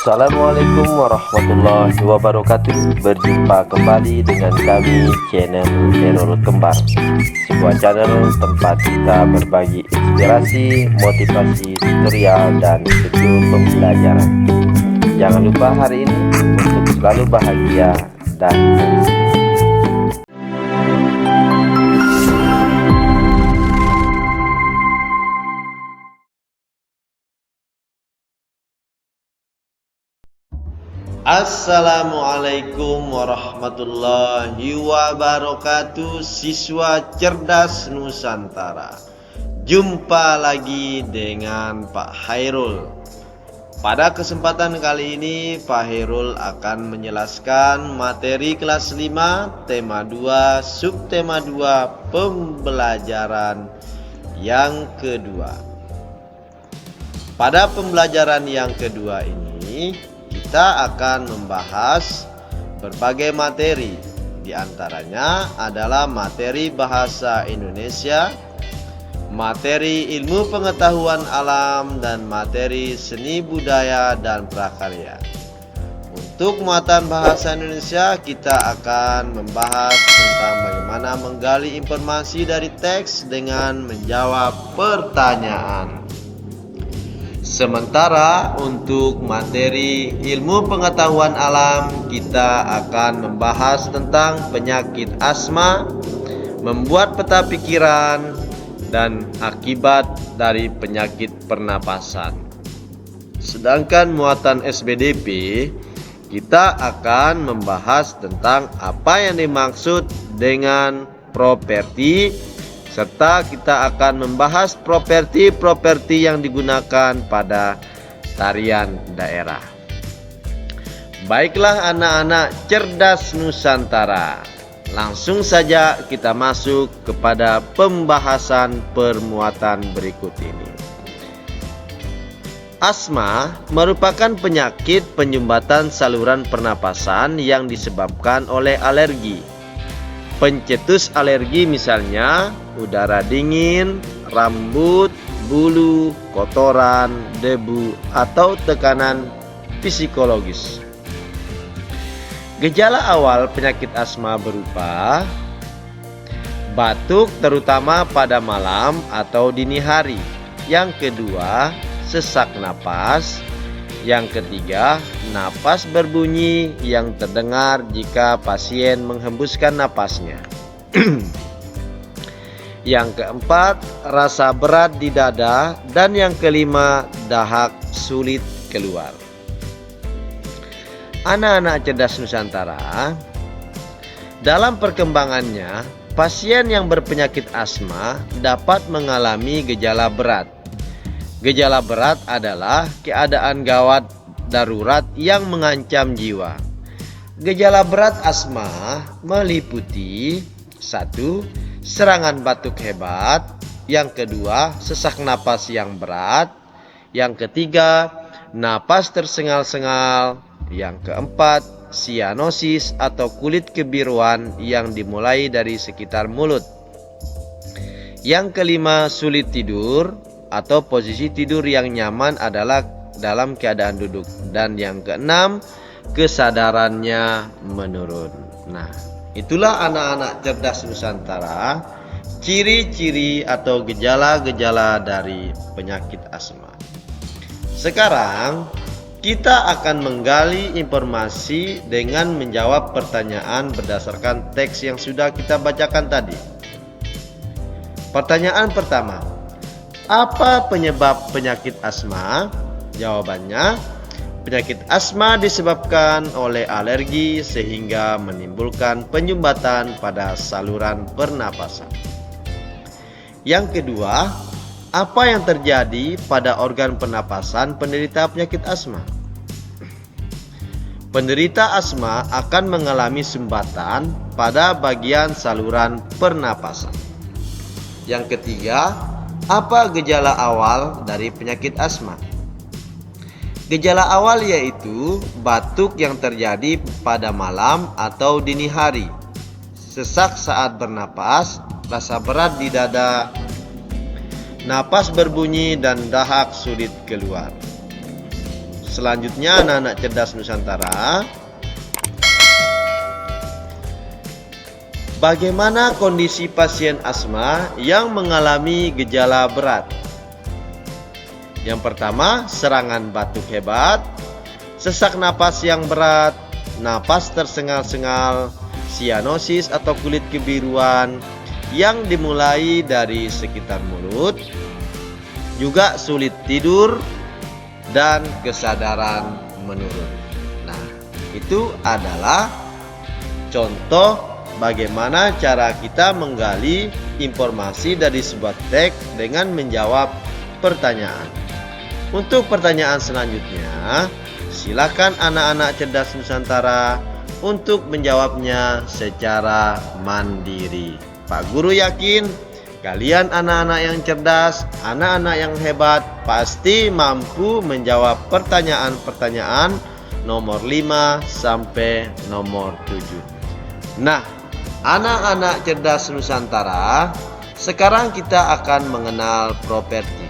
Assalamualaikum warahmatullahi wabarakatuh. Berjumpa kembali dengan kami, channel Khairul Kembar, sebuah channel tempat kita berbagi inspirasi, motivasi, tutorial, dan video pembelajaran. Jangan lupa hari ini untuk selalu bahagia dan positif. Assalamualaikum warahmatullahi wabarakatuh, siswa cerdas Nusantara. Jumpa lagi dengan Pak Hairul. Pada kesempatan kali ini Pak Hairul akan menjelaskan materi kelas 5 tema 2 subtema 2 pembelajaran yang kedua. Pada pembelajaran yang kedua ini kita akan membahas berbagai materi. Di antaranya adalah materi bahasa Indonesia, materi ilmu pengetahuan alam, dan materi seni budaya dan prakarya. Untuk muatan bahasa Indonesia, kita akan membahas tentang bagaimana menggali informasi dari teks dengan menjawab pertanyaan. Sementara untuk materi ilmu pengetahuan alam, kita akan membahas tentang penyakit asma, membuat peta pikiran, dan akibat dari penyakit pernapasan. Sedangkan muatan SBDP, kita akan membahas tentang apa yang dimaksud dengan properti, serta kita akan membahas properti-properti yang digunakan pada tarian daerah. Baiklah anak-anak cerdas Nusantara, langsung saja kita masuk kepada pembahasan permuatan berikut ini. Asma merupakan penyakit penyumbatan saluran pernapasan yang disebabkan oleh alergi. Pencetus alergi misalnya udara dingin, rambut, bulu, kotoran, debu, atau tekanan psikologis. Gejala awal penyakit asma berupa batuk terutama pada malam atau dini hari. Yang kedua, sesak napas. Yang ketiga, napas berbunyi yang terdengar jika pasien menghembuskan napasnya. Yang keempat, rasa berat di dada. Dan yang kelima, dahak sulit keluar. Anak-anak cerdas Nusantara, dalam perkembangannya, pasien yang berpenyakit asma dapat mengalami gejala berat. Gejala berat adalah keadaan gawat darurat yang mengancam jiwa. Gejala berat asma meliputi 1. Serangan batuk hebat. Yang kedua, sesak napas yang berat. Yang ketiga, napas tersengal-sengal. Yang keempat, sianosis atau kulit kebiruan yang dimulai dari sekitar mulut. Yang kelima, sulit tidur atau posisi tidur yang nyaman adalah dalam keadaan duduk. Dan yang keenam, kesadarannya menurun. Nah, itulah anak-anak cerdas Nusantara, ciri-ciri atau gejala-gejala dari penyakit asma. Sekarang kita akan menggali informasi dengan menjawab pertanyaan berdasarkan teks yang sudah kita bacakan tadi. Pertanyaan pertama, apa penyebab penyakit asma? Jawabannya, penyakit asma disebabkan oleh alergi sehingga menimbulkan penyumbatan pada saluran pernapasan. Yang kedua, apa yang terjadi pada organ pernapasan penderita penyakit asma? Penderita asma akan mengalami sumbatan pada bagian saluran pernapasan. Yang ketiga, apa gejala awal dari penyakit asma? Gejala awal yaitu batuk yang terjadi pada malam atau dini hari, sesak saat bernapas, rasa berat di dada, napas berbunyi, dan dahak sulit keluar. Selanjutnya anak-anak cerdas Nusantara, bagaimana kondisi pasien asma yang mengalami gejala berat? Yang pertama, serangan batuk hebat, sesak napas yang berat, napas tersengal-sengal, sianosis atau kulit kebiruan yang dimulai dari sekitar mulut, juga sulit tidur dan kesadaran menurun. Nah, itu adalah contoh bagaimana cara kita menggali informasi dari sebuah teks dengan menjawab pertanyaan. Untuk pertanyaan selanjutnya, silakan anak-anak cerdas Nusantara untuk menjawabnya secara mandiri. Pak Guru yakin kalian anak-anak yang cerdas, anak-anak yang hebat, pasti mampu menjawab pertanyaan-pertanyaan nomor 5 sampai nomor 7. Nah, anak-anak cerdas Nusantara, sekarang kita akan mengenal properti.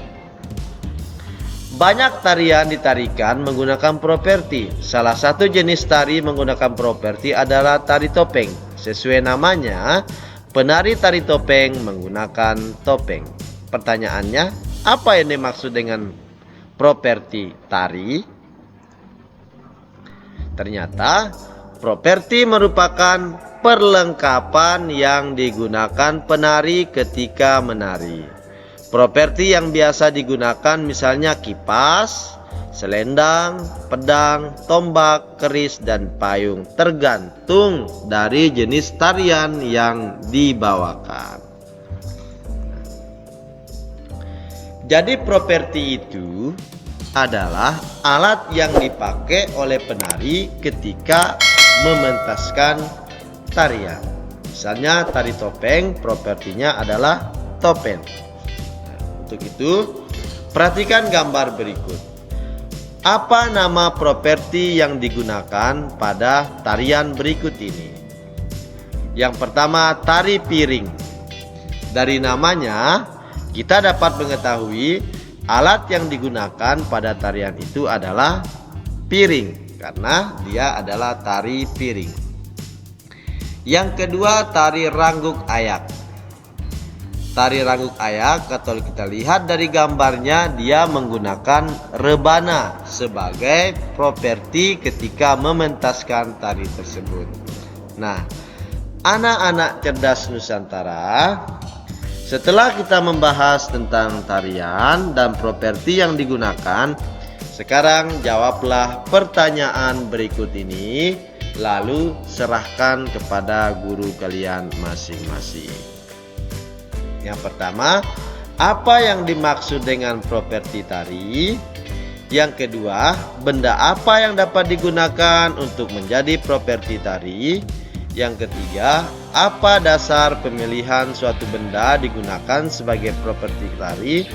Banyak tarian ditarikan menggunakan properti. Salah satu jenis tari menggunakan properti adalah tari topeng. Sesuai namanya, penari tari topeng menggunakan topeng. Pertanyaannya, apa yang dimaksud dengan properti tari? Ternyata, properti merupakan perlengkapan yang digunakan penari ketika menari. Properti yang biasa digunakan misalnya kipas, selendang, pedang, tombak, keris, dan payung, tergantung dari jenis tarian yang dibawakan. Jadi properti itu adalah alat yang dipakai oleh penari ketika mementaskan tarian. Misalnya tari topeng, propertinya adalah topeng. Untuk itu, perhatikan gambar berikut. Apa nama properti yang digunakan pada tarian berikut ini? Yang pertama, tari piring. Dari namanya, kita dapat mengetahui alat yang digunakan pada tarian itu adalah piring, karena dia adalah tari piring. Yang kedua, tari rangguk ayak. Tari rangguk ayak, kalau kita lihat dari gambarnya, dia menggunakan rebana sebagai properti ketika mementaskan tari tersebut. Nah, anak-anak cerdas Nusantara, setelah kita membahas tentang tarian dan properti yang digunakan, sekarang jawablah pertanyaan berikut ini, lalu serahkan kepada guru kalian masing-masing. Yang pertama, apa yang dimaksud dengan properti tari? Yang kedua, benda apa yang dapat digunakan untuk menjadi properti tari? Yang ketiga, apa dasar pemilihan suatu benda digunakan sebagai properti tari?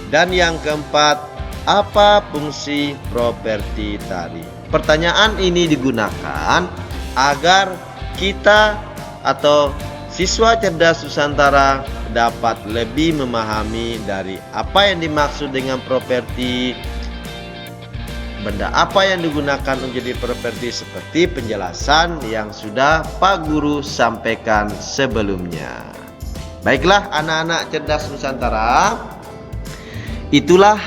Dan yang keempat, apa fungsi properti tari? Pertanyaan ini digunakan agar kita atau siswa cerdas Nusantara dapat lebih memahami dari apa yang dimaksud dengan properti, benda apa yang digunakan menjadi properti, seperti penjelasan yang sudah Pak Guru sampaikan sebelumnya. Baiklah anak-anak cerdas Nusantara, itulah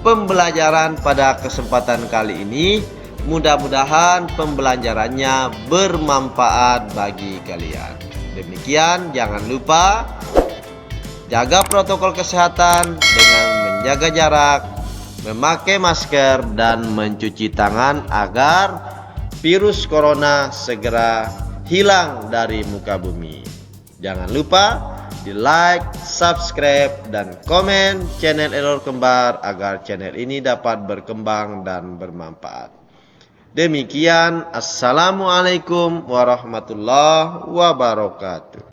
pembelajaran pada kesempatan kali ini. Mudah-mudahan pembelajarannya bermanfaat bagi kalian. Demikian, jangan lupa jaga protokol kesehatan dengan menjaga jarak, memakai masker, dan mencuci tangan agar virus corona segera hilang dari muka bumi. Jangan lupa di like, subscribe, dan komen channel Error Kembar agar channel ini dapat berkembang dan bermanfaat. Demikian, assalamualaikum warahmatullahi wabarakatuh.